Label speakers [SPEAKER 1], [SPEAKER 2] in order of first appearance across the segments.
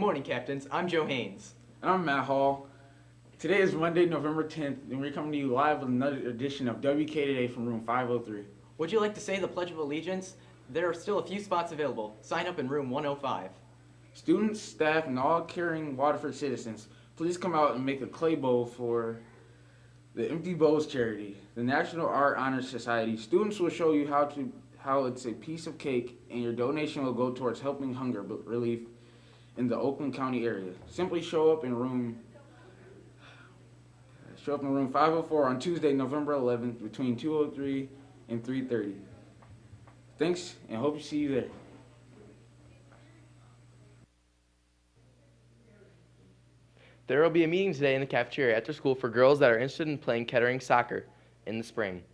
[SPEAKER 1] Good morning, Captains. I'm Joe Haynes.
[SPEAKER 2] And I'm Matt Hall. Today is Monday, November 10th, and we're coming to you live with another edition of WK Today from room 503.
[SPEAKER 1] Would you like to say the Pledge of Allegiance? There are still a few spots available. Sign up in room 105.
[SPEAKER 2] Students, staff, and all caring Waterford citizens, please come out and make a clay bowl for the Empty Bowls charity, the National Art Honor Society. Students will show you how it's a piece of cake, and your donation will go towards helping hunger relief in the Oakland County area. Simply show up in room 504 on Tuesday, November 11th between 2:03 and 3:30. Thanks, and hope to see you there.
[SPEAKER 3] There will be a meeting today in the cafeteria after school for girls that are interested in playing Kettering soccer in the spring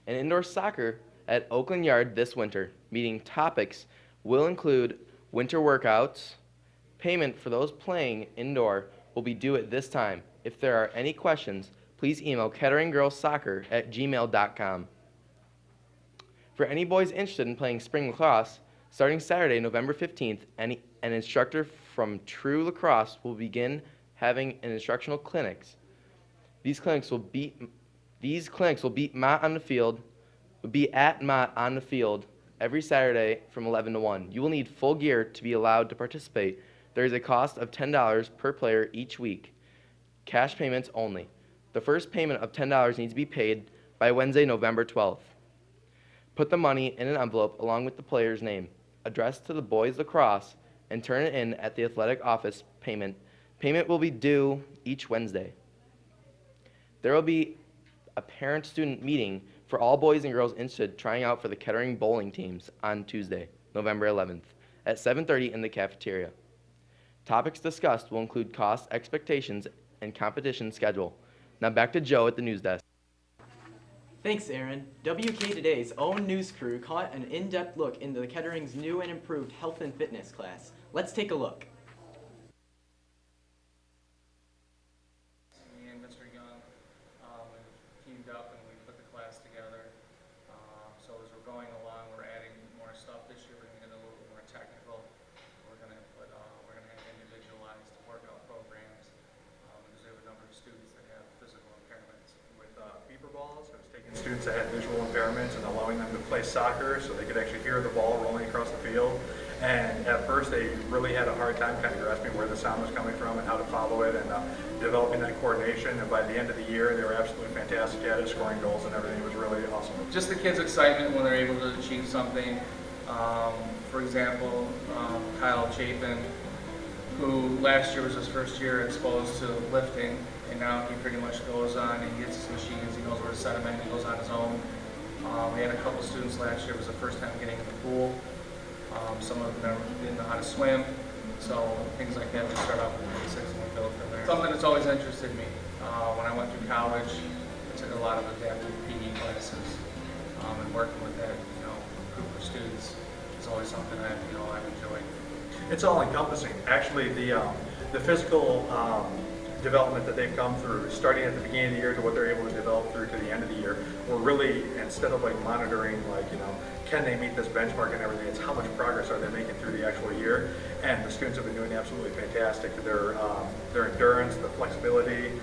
[SPEAKER 3] and indoor soccer at Oakland Yard this winter. Meeting topics will include winter workouts. Payment for those playing indoor will be due at this time. If there are any questions, please email ketteringgirlssoccer@gmail.com. For any boys interested in playing spring lacrosse, starting Saturday, November 15th, an instructor from True Lacrosse will begin having an instructional clinics. These clinics will be at Mott on the field every Saturday from 11 to 1. You will need full gear to be allowed to participate. There is a cost of $10 per player each week. Cash payments only. The first payment of $10 needs to be paid by Wednesday, November 12th. Put the money in an envelope along with the player's name, addressed to the boys lacrosse, and turn it in at the athletic office. Payment will be due each Wednesday. There will be a parent-student meeting for all boys and girls interested trying out for the Kettering bowling teams on Tuesday, November 11th at 7:30 in the cafeteria. Topics discussed will include cost expectations and competition schedule. Now back to Joe at the news desk.
[SPEAKER 1] Thanks, Aaron. WK Today's own news crew caught an in-depth look into the Kettering's new and improved health and fitness class. Let's take a look.
[SPEAKER 4] Me and Mr. Young, we've teamed up and we put the class together. So as we're going along, we're adding more stuff this year. We're going to get a little bit more technical. We're going to have individualized workout programs. Because we have a number of students that have physical impairments.
[SPEAKER 5] With beeper balls, I was taking students that had visual impairments and allowing them to play soccer so they could actually hear the ball rolling across the field. And at first they really had a hard time kind of grasping where the sound was coming from and how to follow it and developing that coordination. And by the end of the year, they were absolutely fantastic at it, scoring goals and everything. It was really awesome.
[SPEAKER 4] Just the kids' excitement when they're able to achieve something. For example, Kyle Chapin, who last year was his first year exposed to lifting, and now he pretty much goes on and he gets his machines, he knows where to set them in, he goes on his own. We had a couple students last year, it was the first time getting in the pool. Some of them didn't know how to swim, so things like that, we start off with the basics and we build from there. Something that's always interested me. When I went through college, I took a lot of adaptive PE classes, and working with that, group of students is always something I've enjoyed.
[SPEAKER 5] It's all encompassing. Actually, the physical development that they've come through, starting at the beginning of the year to what they're able to develop through to the end of the year, we're really, instead of monitoring can they meet this benchmark and everything, it's how much progress are they making through the actual year. And the students have been doing absolutely fantastic. Their endurance, the flexibility,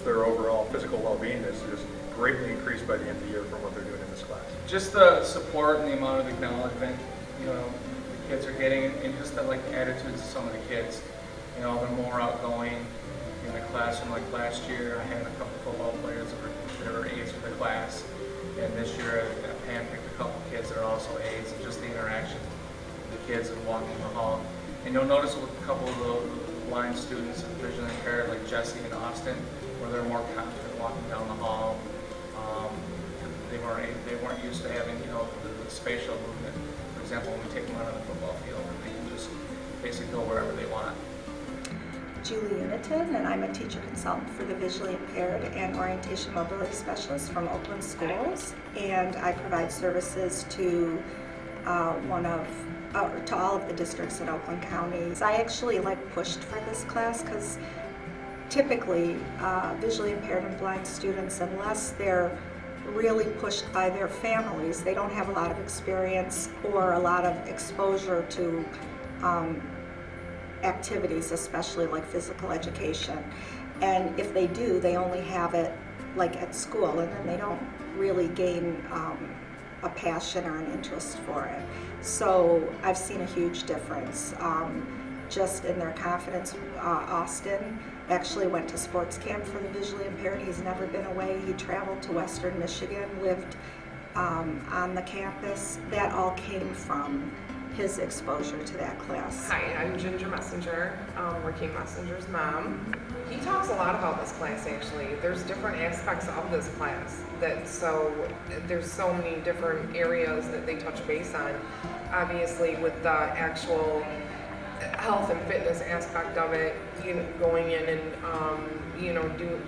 [SPEAKER 5] their overall physical well-being is just greatly increased by the end of the year from what they're doing in this class.
[SPEAKER 4] Just the support and the amount of acknowledgement, the kids are getting, and just the attitudes of some of the kids. They're more outgoing in the classroom. Like last year, I had a couple football players that were A's for the class, and this year I handpicked a couple kids that are also A's, and just the interaction with the kids and walking the hall. And you'll notice with a couple of the blind students and visually impaired, like Jesse and Austin, where they're more confident walking down the hall. They weren't used to having the spatial movement. For example, when we take them out on the football field, they can just basically go wherever they want.
[SPEAKER 6] Julie Uniton, and I'm a teacher consultant for the visually impaired and orientation mobility specialist from Oakland Schools, and I provide services to to all of the districts in Oakland County. I actually pushed for this class because typically visually impaired and blind students, unless they're really pushed by their families. They don't have a lot of experience or a lot of exposure to activities, especially like physical education. And if they do, they only have it like at school, and then they don't really gain a passion or an interest for it. So I've seen a huge difference just in their confidence. Austin actually went to sports camp for the visually impaired. He's never been away. He traveled to Western Michigan, lived on the campus. That all came from his exposure to that class.
[SPEAKER 7] Hi, I'm Ginger Messenger, Rakeem Messenger's mom. He talks a lot about this class actually. There's different aspects of this class there's so many different areas that they touch base on. Obviously with the actual health and fitness aspect of it, going in and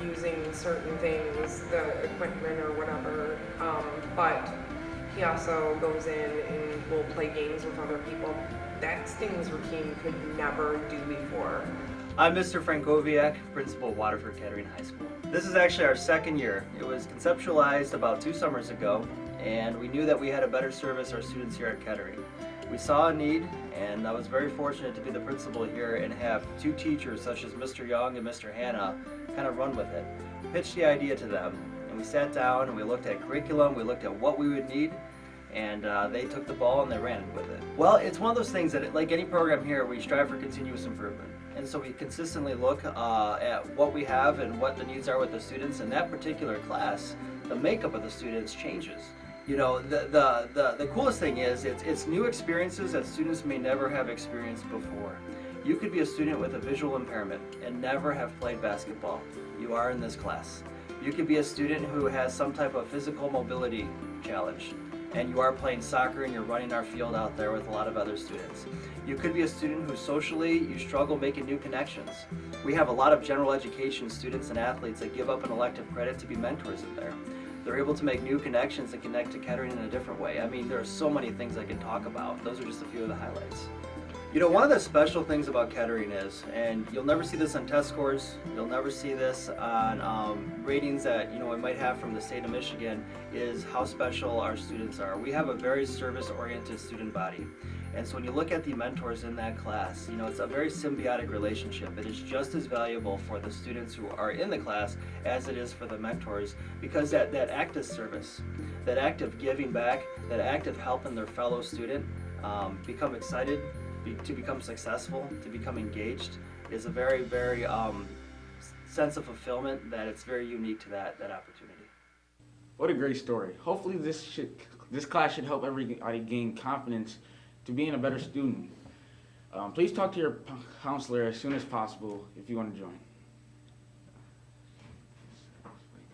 [SPEAKER 7] using certain things, the equipment or whatever, but he also goes in and will play games with other people. That's things Rakeem could never do before.
[SPEAKER 8] I'm Mr. Frankowiak, principal of Waterford Kettering High School. This is actually our second year. It was conceptualized about 2 summers ago, and we knew that we had to better service our students here at Kettering. We saw a need, and I was very fortunate to be the principal here and have 2 teachers such as Mr. Young and Mr. Hanna kind of run with it. Pitched the idea to them, and we sat down and we looked at curriculum, we looked at what we would need, and they took the ball and they ran with it. Well, it's one of those things that, like any program here, we strive for continuous improvement. And so we consistently look at what we have and what the needs are with the students. In that particular class, the makeup of the students changes. You know, the coolest thing is it's new experiences that students may never have experienced before. You could be a student with a visual impairment and never have played basketball. You are in this class. You could be a student who has some type of physical mobility challenge, and you are playing soccer and you're running our field out there with a lot of other students. You could be a student who socially you struggle making new connections. We have a lot of general education students and athletes that give up an elective credit to be mentors in there. They're able to make new connections and connect to Kettering in a different way. I mean, there are so many things I can talk about. Those are just a few of the highlights. You know, one of the special things about Kettering is, and you'll never see this on test scores, you'll never see this on ratings that we might have from the state of Michigan, is how special our students are. We have a very service-oriented student body. And so when you look at the mentors in that class, it's a very symbiotic relationship. It is just as valuable for the students who are in the class as it is for the mentors, because that act of service, that act of giving back, that act of helping their fellow student become excited, to become successful, to become engaged, is a very, very sense of fulfillment that it's very unique to that opportunity.
[SPEAKER 2] What a great story. Hopefully this class should help everybody gain confidence to being a better student. Please talk to your counselor as soon as possible if you want to join.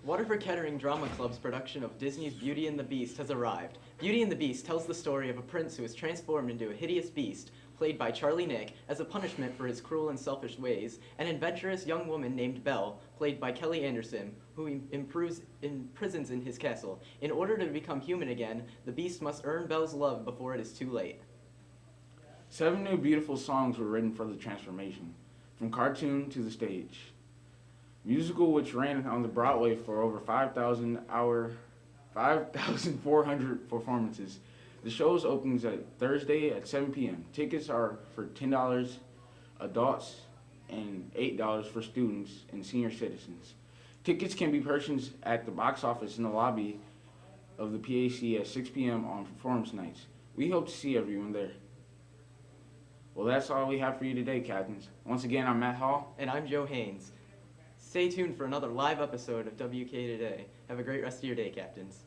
[SPEAKER 1] Waterford Kettering Drama Club's production of Disney's Beauty and the Beast has arrived. Beauty and the Beast tells the story of a prince who is transformed into a hideous beast, played by Charlie Nick, as a punishment for his cruel and selfish ways, an adventurous young woman named Belle, played by Kelly Anderson, who imprisons in his castle. In order to become human again, the beast must earn Belle's love before it is too late.
[SPEAKER 2] 7 new beautiful songs were written for the transformation, from cartoon to the stage. Musical, which ran on the Broadway for over 5,400 performances. The show's opens at Thursday at 7 p.m. Tickets are for $10 adults and $8 for students and senior citizens. Tickets can be purchased at the box office in the lobby of the PAC at 6 p.m. on performance nights. We hope to see everyone there. Well, that's all we have for you today, Captains. Once again, I'm Matt Hall.
[SPEAKER 1] And I'm Joe Haynes. Stay tuned for another live episode of WK Today. Have a great rest of your day, Captains.